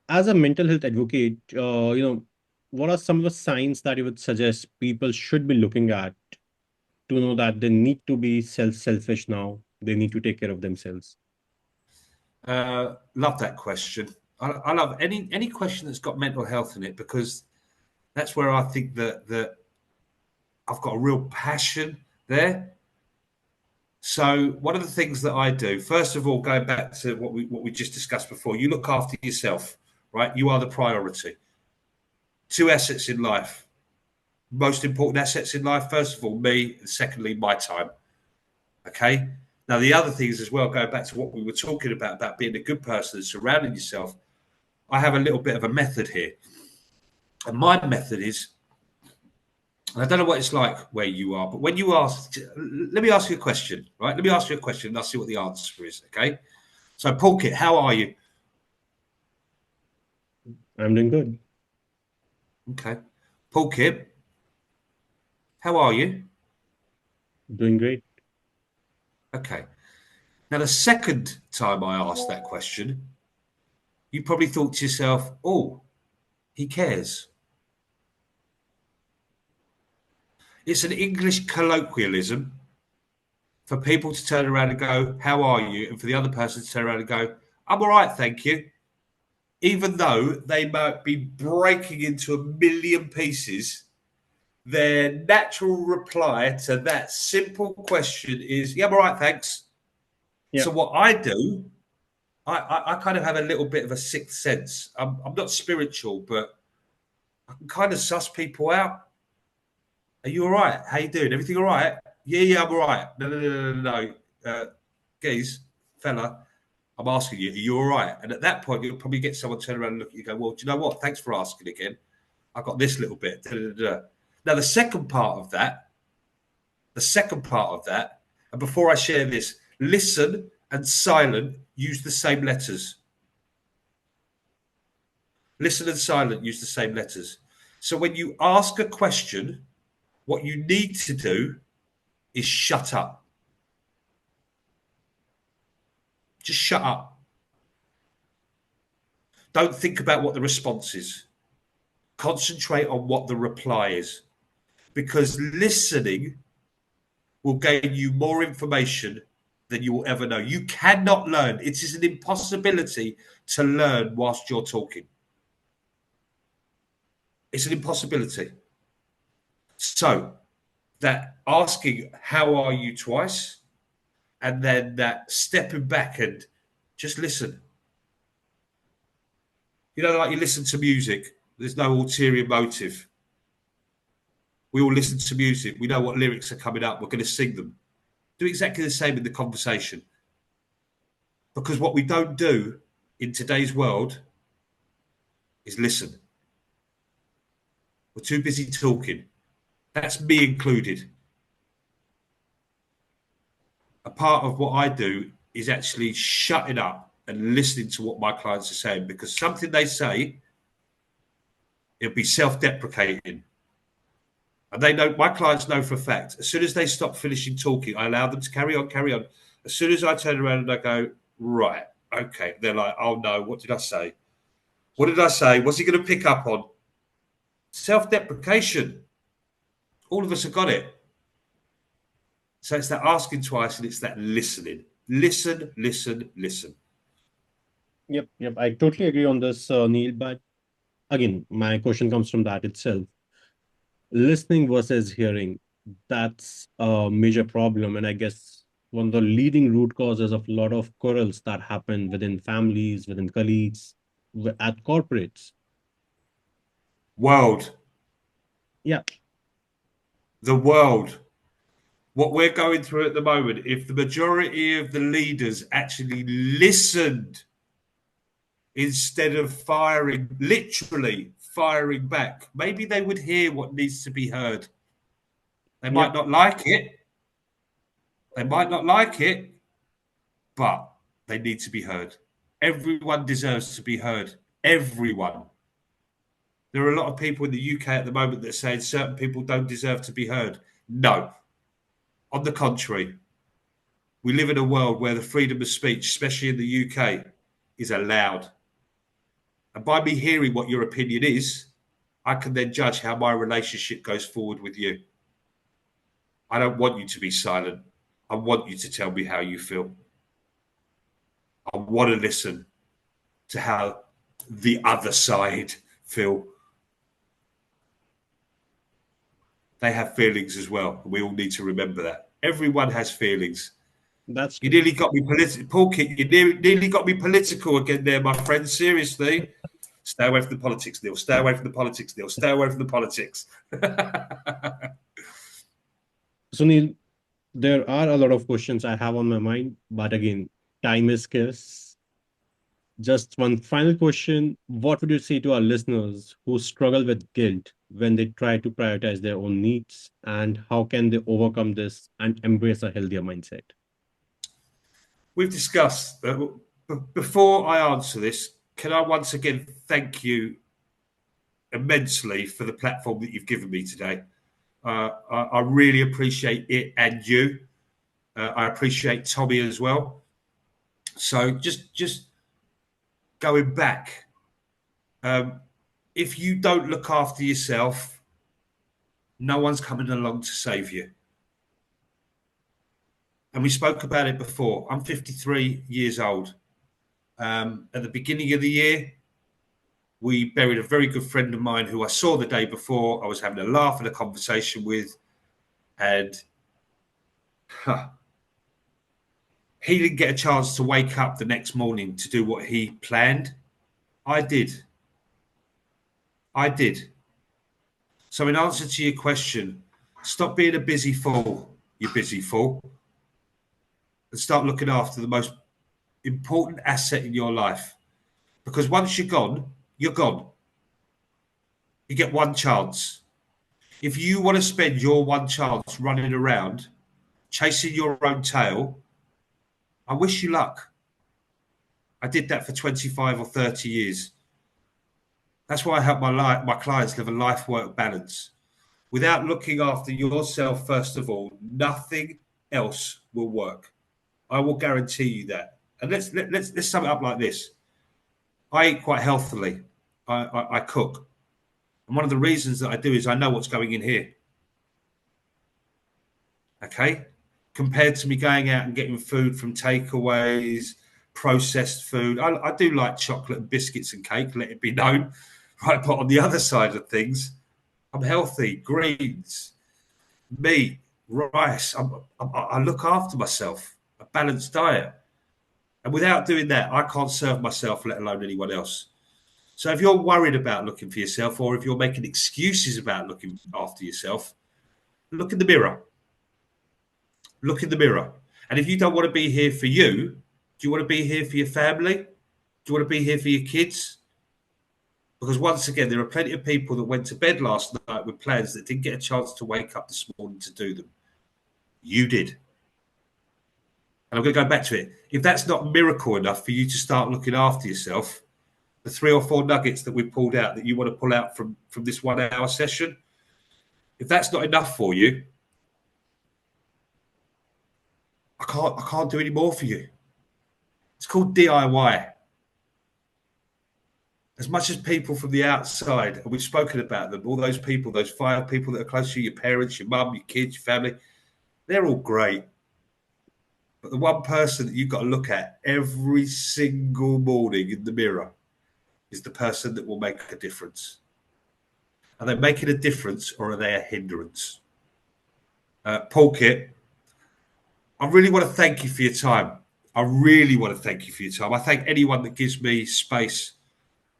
as a mental health advocate, what are some of the signs that you would suggest people should be looking at to know that they need to be selfish now? They need to take care of themselves. Love that question. I love any question that's got mental health in it, because that's where I think that I've got a real passion there. So one of the things that I do, first of all, going back to what we just discussed before, you look after yourself, right? You are the priority. Two assets in life, most important assets in life. First of all, me, and secondly, my time. Okay. Now the other things as well, going back to what we were talking about being a good person and surrounding yourself. I have a little bit of a method here, and my method is, and I don't know what it's like where you are, but when you ask, let me ask you a question, right? Let me ask you a question, and I'll see what the answer is. Okay. So, Pulkit, how are you? I'm doing good. Okay. Pulkit, how are you? Doing great. Okay. Now, the second time I asked that question, you probably thought to yourself, oh, he cares. It's an English colloquialism for people to turn around and go, how are you? And for the other person to turn around and go, I'm all right, thank you. Even though they might be breaking into a million pieces, their natural reply to that simple question is, yeah, I'm all right, thanks. Yeah. So what I do, I kind of have a little bit of a sixth sense. I'm not spiritual, but I can kind of suss people out. Are you all right? How you doing? Everything all right? Yeah, yeah, I'm all right. No, no, no, no, no. Geez, fella, I'm asking you, are you all right? And at that point, you'll probably get someone turn around and look at you and go, well, do you know what? Thanks for asking again. I got this little bit. Da, da, da, da. Now, the second part of that, and before I share this, listen and silent use the same letters. Listen and silent use the same letters. So when you ask a question, what you need to do is shut up. Just shut up. Don't think about what the response is. Concentrate on what the reply is. Because listening will gain you more information than you will ever know. You cannot learn. It is an impossibility to learn whilst you're talking. It's an impossibility. So that asking how are you twice, and then that stepping back and just listen. You know, like you listen to music, there's no ulterior motive. We all listen to music. We know what lyrics are coming up. We're going to sing them. Do exactly the same in the conversation. Because what we don't do in today's world is listen. We're too busy talking. That's me included. A part of what I do is actually shutting up and listening to what my clients are saying, because something they say, it'll be self-deprecating. And they know, my clients know for a fact, as soon as they stop finishing talking, I allow them to carry on, carry on. As soon as I turn around and I go, right, okay, they're like, oh no, what did I say? What did I say? What's he going to pick up on? Self-deprecation. All of us have got it. So it's that asking twice and it's that listening. Listen, listen, listen. Yep. Yep. I totally agree on this, Neil. But again, my question comes from that itself. Listening versus hearing, that's a major problem. And I guess one of the leading root causes of a lot of quarrels that happen within families, within colleagues, at corporates. World, Yeah. the world, what we're going through at the moment, if the majority of the leaders actually listened instead of firing, literally firing back, maybe they would hear what needs to be heard. They Yep. might not like it. They might not like it, but they need to be heard. Everyone deserves to be heard. Everyone. There are a lot of people in the UK at the moment that are saying certain people don't deserve to be heard. No. On the contrary, we live in a world where the freedom of speech, especially in the UK, is allowed. And by me hearing what your opinion is, I can then judge how my relationship goes forward with you. I don't want you to be silent. I want you to tell me how you feel. I want to listen to how the other side feel. They have feelings as well. We all need to remember that. Everyone has feelings. That's You true. nearly got me political, Pulkit. You nearly got me political again, there, my friend. Seriously, stay away from the politics, Neil. Stay away from the politics, Neil. Stay away from the politics. So, Neil, there are a lot of questions I have on my mind, but again, time is scarce. Just one final question. What would you say to our listeners who struggle with guilt when they try to prioritize their own needs? And how can they overcome this and embrace a healthier mindset? We've discussed. Before I answer this, can I once again thank you immensely for the platform that you've given me today? I really appreciate it and you. I appreciate Tommy as well. So just going back, um, if you don't look after yourself, no one's coming along to save you. And we spoke about it before. I'm 53 years old. At the beginning of the year, we buried a very good friend of mine who I saw the day before. I was having a laugh and a conversation with, and huh, he didn't get a chance to wake up the next morning to do what he planned. I did. I did. So, in answer to your question, stop being a busy fool, you busy fool, and start looking after the most important asset in your life. Because once you're gone, you're gone. You get one chance. If you want to spend your one chance running around, chasing your own tail, I wish you luck. I did that for 25 or 30 years. That's why I help my clients live a life work balance. Without looking after yourself, first of all, nothing else will work. I will guarantee you that. And let's sum it up like this. I eat quite healthily. I cook. And one of the reasons that I do is I know what's going in here. Okay? Compared to me going out and getting food from takeaways, processed food. I do like chocolate and biscuits and cake, let it be known. Right, but on the other side of things, I'm healthy, greens, meat, rice. I look after myself, a balanced diet. And without doing that, I can't serve myself, let alone anyone else. So if you're worried about looking for yourself, or if you're making excuses about looking after yourself, look in the mirror. Look in the mirror. And if you don't want to be here for you, do you want to be here for your family? Do you want to be here for your kids? Because once again, there are plenty of people that went to bed last night with plans that didn't get a chance to wake up this morning to do them. You did. And I'm going to go back to it. If that's not miracle enough for you to start looking after yourself, the 3 or 4 nuggets that we pulled out that you want to pull out from this 1 hour session, if that's not enough for you, I can't do any more for you. It's called DIY. As much as people from the outside, and we've spoken about them, all those people, those 5 people that are close to you, your parents, your mum, your kids, your family, they're all great. But the one person that you've got to look at every single morning in the mirror is the person that will make a difference. Are they making a difference, or are they a hindrance? Pulkit, I really want to thank you for your time. I really want to thank you for your time. I thank anyone that gives me space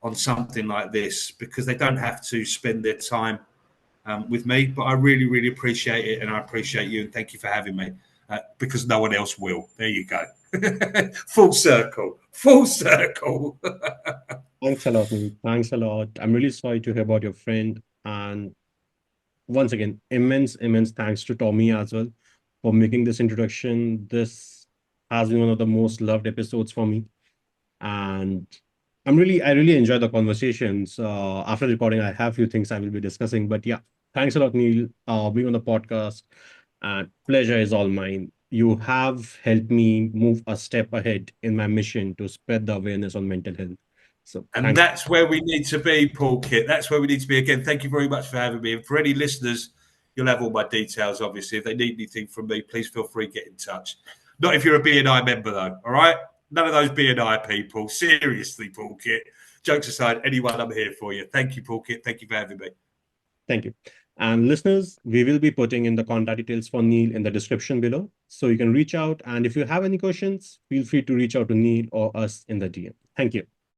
on something like this, because they don't have to spend their time with me. But I really, really appreciate it, and I appreciate you, and thank you for having me, because no one else will. There you go. Full circle. Full circle. Thanks a lot, Neil. Thanks a lot. I'm really sorry to hear about your friend. And once again, immense thanks to Tommy as well for making this introduction. This has been one of the most loved episodes for me. And I really enjoy the conversations. After recording, I have a few things I will be discussing. But yeah, thanks a lot, Neil, being on the podcast. And pleasure is all mine. You have helped me move a step ahead in my mission to spread the awareness on mental health. So And thank that's where we need to be, Paul Kit. That's where we need to be. Again, thank you very much for having me. And for any listeners, you'll have all my details, obviously. If they need anything from me, please feel free to get in touch. Not if you're a BNI member, though, all right? None of those BNI people. Seriously, Paul Kit. Jokes aside, anyone, I'm here for you. Thank you, Paul Kit. Thank you for having me. thank you. And listeners, we will be putting in the contact details for Neil in the description below. So you can reach out. And if you have any questions, feel free to reach out to Neil or us in the DM. Thank you.